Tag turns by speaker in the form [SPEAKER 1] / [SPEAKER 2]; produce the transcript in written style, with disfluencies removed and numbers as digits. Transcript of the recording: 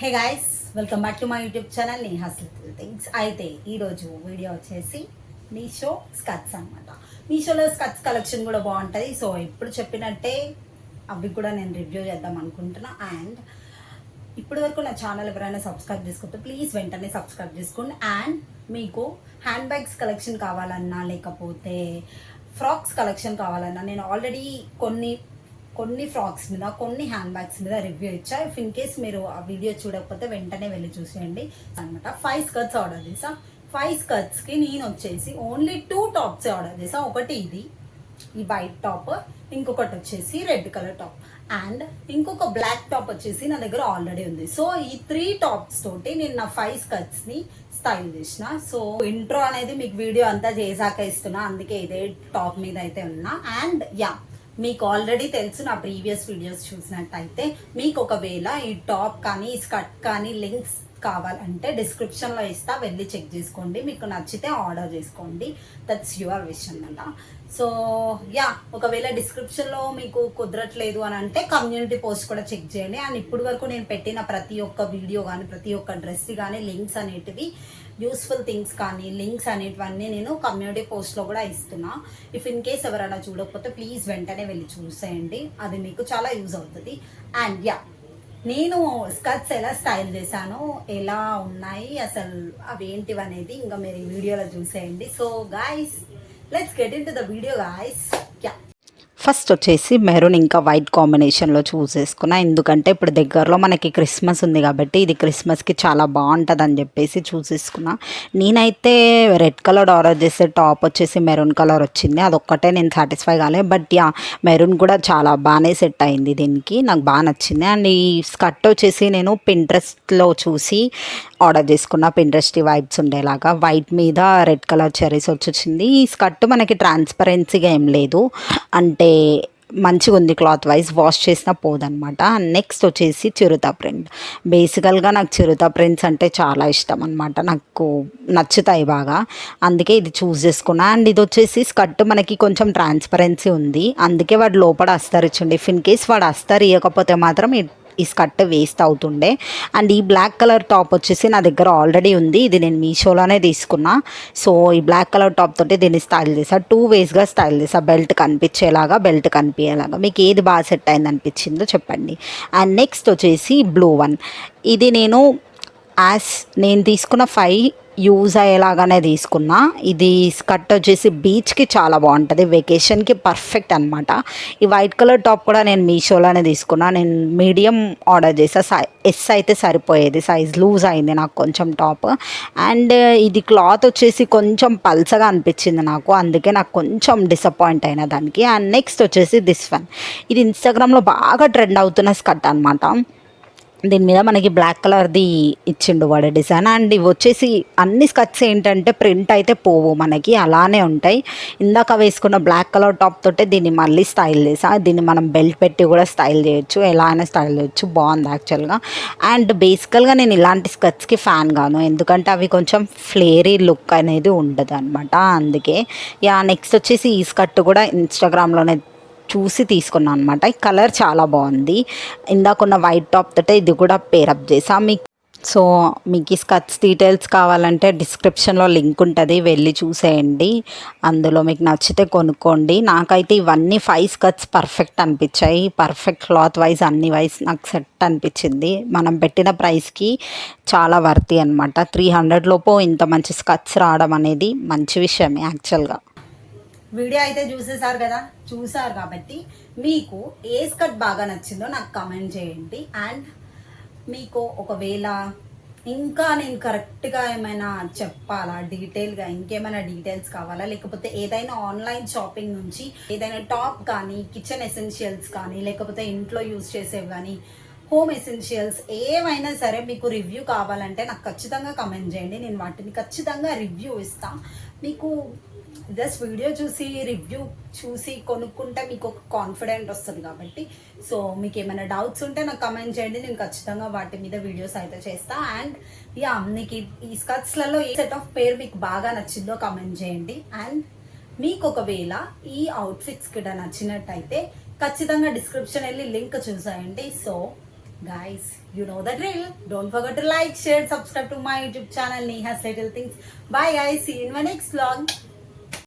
[SPEAKER 1] Hey guys, welcome back to my YouTube channel Neha's little things. అయితే ఈరోజు video వచ్చేసి Meesho skirts అనమాట. మీషోలో స్కర్ట్స్ కలెక్షన్ కూడా బాగుంటుంది. సో ఇప్పుడు చెప్పినట్టే అవి కూడా నేను రివ్యూ చేద్దాం అనుకుంటున్నా. అండ్ ఇప్పటి వరకు నా ఛానల్ ఎవరైనా సబ్స్క్రైబ్ చేసుకుంటే ప్లీజ్ వెంటనే సబ్స్క్రైబ్ చేసుకోండి. అండ్ మీకు హ్యాండ్ బ్యాగ్స్ కలెక్షన్ కావాలన్నా లేకపోతే ఫ్రాక్స్ కలెక్షన్ కావాలన్నా నేను ఆల్రెడీ కొన్ని ఫ్రాక్స్ మీద కొన్ని హ్యాండ్ బ్యాగ్స్ మీద రివ్యూ ఇచ్చా. ఇఫ్ ఇన్ కేస్ మీరు ఆ వీడియో చూడకపోతే వెంటనే వెళ్ళి చూసేయండి అనమాట. 5 స్కర్ట్స్ ఆర్డర్ చేసా. 5 స్కర్ట్స్కి నేను వచ్చేసి ఓన్లీ 2 టాప్స్ ఆర్డర్ చేసా. ఒకటి ఈ వైట్ టాప్, ఇంకొకటి వచ్చేసి రెడ్ కలర్ టాప్, అండ్ ఇంకొక బ్లాక్ టాప్ వచ్చేసి నా దగ్గర ఆల్రెడీ ఉంది. సో ఈ 3 టాప్స్ తోటి నేను నా 5 స్కర్ట్స్ని స్టైల్ చేసిన. సో ఇంట్రో అనేది మీకు వీడియో అంతా చేసాక ఇస్తున్నా, అందుకే ఇదే టాప్ మీద అయితే ఉన్నా. అండ్ మీకు ఆల్రెడీ తెలుసు, నా ప్రీవియస్ వీడియోస్ చూసినట్టయితే మీకు ఒకవేళ ఈ టాప్ కానీ ఈ స్కర్ట్ కానీ లింక్స్ కావాలంటే డిస్క్రిప్షన్లో ఇస్తా, వెళ్ళి చెక్ చేసుకోండి. మీకు నచ్చితే ఆర్డర్ చేసుకోండి, దట్స్ యువర్ విష్ అన్నమాట. సో ఒకవేళ డిస్క్రిప్షన్లో మీకు కుదరట్లేదు అని అంటే కమ్యూనిటీ పోస్ట్ కూడా చెక్ చేయండి. అండ్ ఇప్పుడు వరకు నేను పెట్టిన ప్రతి ఒక్క వీడియో కానీ ప్రతి ఒక్క డ్రెస్ కానీ లింక్స్ అనేటివి, యూస్ఫుల్ థింగ్స్ కానీ లింక్స్ అనేటివన్నీ నేను కమ్యూనిటీ పోస్ట్లో కూడా ఇస్తున్నా. ఇఫ్ ఇన్ కేస్ ఎవరైనా చూడకపోతే ప్లీజ్ వెంటనే వెళ్ళి చూసేయండి, అది మీకు చాలా యూజ్ అవుతుంది. అండ్ నేను స్కర్ట్స్ ఎలా స్టైల్ చేశాను, ఎలా ఉన్నాయి, అసలు అవేంటివి అనేది ఇంకా మీరు ఈ వీడియోలో చూసేయండి. So guys, let's get in to the video guys.
[SPEAKER 2] First వచ్చేసి మెరూన్ ఇంకా వైట్ కాంబినేషన్లో చూస్ చేసుకున్నా. ఎందుకంటే ఇప్పుడు దగ్గరలో మనకి క్రిస్మస్ ఉంది కాబట్టి ఇది క్రిస్మస్కి చాలా బాగుంటుంది అని చెప్పేసి చూస్ చేసుకున్నా. నేనైతే రెడ్ కలర్ ఆర్డర్ చేసే టాప్ వచ్చేసి మెరూన్ కలర్ వచ్చింది. అదొక్కటే నేను సాటిస్ఫై కాలే. బట్ మెరూన్ కూడా చాలా బాగానే సెట్ అయింది, దీనికి నాకు బాగా నచ్చింది. అండ్ ఈ స్కర్ట్ వచ్చేసి నేను పింట్రెస్ట్లో చూసి ఆర్డర్ చేసుకున్నా. పింట్రెస్ట్ వైబ్స్ ఉండేలాగా వైట్ మీద రెడ్ కలర్ చెరీస్ వచ్చింది. ఈ స్కర్ట్ మనకి ట్రాన్స్పరెన్సీగా ఏం లేదు, అంటే మంచిగా ఉంది క్లాత్ వైజ్, వాష్ చేసినా పోదనమాట. నెక్స్ట్ వచ్చేసి చిరుత ప్రింట్. బేసికల్గా నాకు చిరుత ప్రింట్స్ అంటే చాలా ఇష్టం అనమాట, నాకు నచ్చుతాయి బాగా, అందుకే ఇది చూస్ చేసుకున్నా. అండ్ ఇది వచ్చేసి స్కర్ట్ మనకి కొంచెం ట్రాన్స్పరెన్సీ ఉంది, అందుకే వాడు లోపల అస్తర్ ఇచ్చిండి. ఇఫ్ ఇన్ కేస్ వాడు అస్తర్ ఇవ్వకపోతే మాత్రం ఈ స్కర్ట్ వేస్ట్ అవుతుండే. అండ్ ఈ బ్లాక్ కలర్ టాప్ వచ్చేసి నా దగ్గర ఆల్రెడీ ఉంది, ఇది నేను మీషోలోనే తీసుకున్నా. సో ఈ బ్లాక్ కలర్ టాప్ తోటి దీన్ని స్టైల్ చేసా, 2 వేస్గా స్టైల్ చేసా. బెల్ట్ కనిపించేలాగా, బెల్ట్ కనిపించేలాగా. మీకు ఏది బాగా సెట్ అయింది అనిపించిందో చెప్పండి. అండ్ నెక్స్ట్ వచ్చేసి బ్లూ వన్. ఇది నేను తీసుకున్న 5 యూజ్ అయ్యేలాగానే తీసుకున్నా. ఇది స్కర్ట్ వచ్చేసి బీచ్కి చాలా బాగుంటుంది, వెకేషన్కి పర్ఫెక్ట్ అనమాట. ఈ వైట్ కలర్ టాప్ కూడా నేను మీషోలోనే తీసుకున్నా. నేను మీడియం ఆర్డర్ చేసా, ఎస్ అయితే సరిపోయేది, సైజ్ లూజ్ అయింది నాకు కొంచెం టాప్. అండ్ ఇది క్లాత్ వచ్చేసి కొంచెం పల్చగా అనిపించింది నాకు, అందుకే నాకు కొంచెం డిసప్పాయింట్ అయిన దానికి. అండ్ నెక్స్ట్ వచ్చేసి దిస్ వన్. ఇది ఇన్స్టాగ్రామ్లో బాగా ట్రెండ్ అవుతున్న స్కర్ట్ అనమాట. దీని మీద మనకి బ్లాక్ కలర్ది ఇచ్చిండు వాడు డిజైన్. అండ్ ఇవి వచ్చేసి అన్ని స్కర్ట్స్ ఏంటంటే ప్రింట్ అయితే పోవు, మనకి అలానే ఉంటాయి. ఇందాక వేసుకున్న బ్లాక్ కలర్ టాప్ తోటే దీన్ని మళ్ళీ స్టైల్ చేసా. దీన్ని మనం బెల్ట్ పెట్టి కూడా స్టైల్ చేయొచ్చు, ఎలా అయినా స్టైల్ చేయొచ్చు, బాగుంది యాక్చువల్గా. అండ్ బేసికల్గా నేను ఇలాంటి స్కర్ట్స్కి ఫ్యాన్ గాను, ఎందుకంటే అవి కొంచెం ఫ్లేరీ లుక్ అనేది ఉండదు అనమాట, అందుకే. నెక్స్ట్ వచ్చేసి ఈ స్కర్ట్ కూడా ఇన్స్టాగ్రామ్లోనే చూసి తీసుకున్నాను అనమాట. ఈ కలర్ చాలా బాగుంది. ఇందాకున్న వైట్ టాప్ తోటే ఇది కూడా పేరప్ చేసా. మీకు ఈ స్కర్ట్స్ డీటెయిల్స్ కావాలంటే డిస్క్రిప్షన్లో లింక్ ఉంటుంది, వెళ్ళి చూసేయండి. అందులో మీకు నచ్చితే కొనుక్కోండి. నాకైతే ఇవన్నీ 5 స్కర్ట్స్ పర్ఫెక్ట్ అనిపించాయి, పర్ఫెక్ట్ క్లాత్ వైజ్ అన్ని వైజ్ నాకు సెట్ అనిపించింది. మనం పెట్టిన ప్రైస్కి చాలా వర్తి అనమాట. 300 లోపు ఇంత మంచి స్కర్ట్స్ రావడం అనేది మంచి విషయమే యాక్చువల్గా.
[SPEAKER 1] వీడియో అయితే చూసారు కాబట్టి మీకు ఏ స్కర్ట్ బాగా నచ్చిందో నాకు కమెంట్ చేయండి. అండ్ మీకు ఒకవేళ ఇంకా నేను కరెక్ట్గా ఏమైనా చెప్పాలా, డీటెయిల్గా ఇంకేమైనా డీటెయిల్స్ కావాలా, లేకపోతే ఏదైనా ఆన్లైన్ షాపింగ్ నుంచి ఏదైనా టాప్ కానీ, కిచెన్ ఎసెన్షియల్స్ కానీ, లేకపోతే ఇంట్లో యూజ్ చేసేవి కానీ, హోమ్ ఎసెన్షియల్స్ ఏమైనా సరే మీకు రివ్యూ కావాలంటే నాకు ఖచ్చితంగా కమెంట్ చేయండి. నేను వాటిని ఖచ్చితంగా రివ్యూ ఇస్తాను. మీకు జస్ట్ వీడియో చూసి రివ్యూ చూసి కొనుక్కుంటే మీకు ఒక కాన్ఫిడెంట్ వస్తుంది కాబట్టి. సో మీకు ఏమైనా డౌట్స్ ఉంటే నాకు కమెంట్ చేయండి, నేను ఖచ్చితంగా వాటి మీద వీడియోస్ అయితే చేస్తా. అండ్ మీకు ఈ స్కర్ట్స్లలో ఏ సెట్ ఆఫ్ పేర్ మీకు బాగా నచ్చిందో కమెంట్ చేయండి. అండ్ మీకు ఒకవేళ ఈ అవుట్ఫిట్స్ కూడా నచ్చినట్టయితే ఖచ్చితంగా డిస్క్రిప్షన్ వెళ్ళి లింక్ చూసేయండి. So guys, You know the drill. Don't forget to like, share, subscribe to my YouTube channel Neha's Little Things. Bye guys. See you in my next vlog.